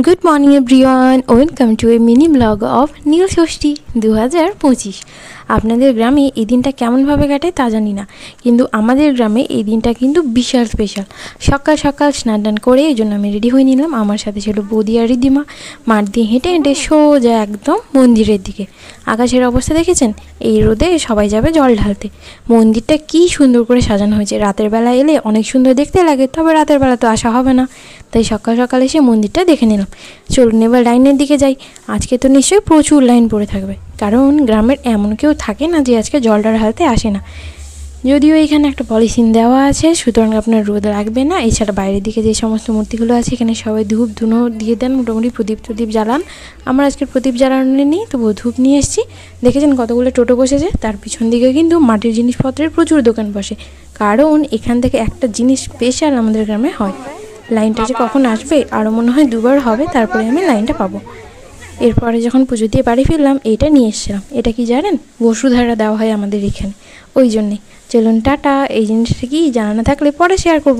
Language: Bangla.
Good morning everyone, welcome to a mini blog of Neel Shashthi 2025। আপনাদের গ্রামে এই দিনটা কেমনভাবে কাটে তা জানি না, কিন্তু আমাদের গ্রামে এই দিনটা কিন্তু বিশাল স্পেশাল। সকাল সকাল স্নান টান করে এই জন্য আমি রেডি হয়ে নিলাম। আমার সাথে ছিল বৌদি আর রিদিমা। মাঠ দিয়ে হেঁটে হেঁটে সোজা একদম মন্দিরের দিকে। আকাশের অবস্থা দেখেছেন? এই রোদে সবাই যাবে জল ঢালতে। মন্দিরটা কি সুন্দর করে সাজানো হয়েছে। রাতের বেলা এলে অনেক সুন্দর দেখতে লাগে, তবে রাতের বেলা তো আসা হবে না, তাই সকাল সকাল এসে মন্দিরটা দেখে নিলাম। চলুন এবার লাইনের দিকে যাই। আজকে তো নিশ্চয়ই প্রচুর লাইন পড়ে থাকবে, কারণ গ্রামের এমন কেউ থাকে না যে আজকে জল ঢালতে আসে না। যদিও এখানে একটা পলিথিন দেওয়া আছে, সুতরাং আপনার রোদ লাগবে না। এছাড়া বাইরের দিকে যে সমস্ত মূর্তিগুলো আছে এখানে সবাই ধূপ ধুনো দিয়ে দেন, মোটামুটি প্রদীপ জ্বালান। আমার আজকে প্রদীপ জ্বালানো নেই, তবুও ধূপ নিয়ে এসেছি। দেখেছেন কতগুলো টোটো বসেছে, তার পিছন দিকে কিন্তু মাটির জিনিসপত্রের প্রচুর দোকান বসে, কারণ এখান থেকে একটা জিনিস স্পেশাল আমাদের গ্রামে হয়। লাইনটা যে কখন আসবে আরও মনে হয় দুবার হবে, তারপরে আমি লাইনটা পাবো। এরপরে যখন পুজো দিয়ে বাড়ি ফিরলাম, এইটা নিয়ে এসেছিলাম। এটা কি জানেন? বসুধারা দেওয়া হয় আমাদের এখানে, ওই জন্যে। চলুন টাটা। এই জিনিসটা কি জানা না থাকলে পরে শেয়ার করবো।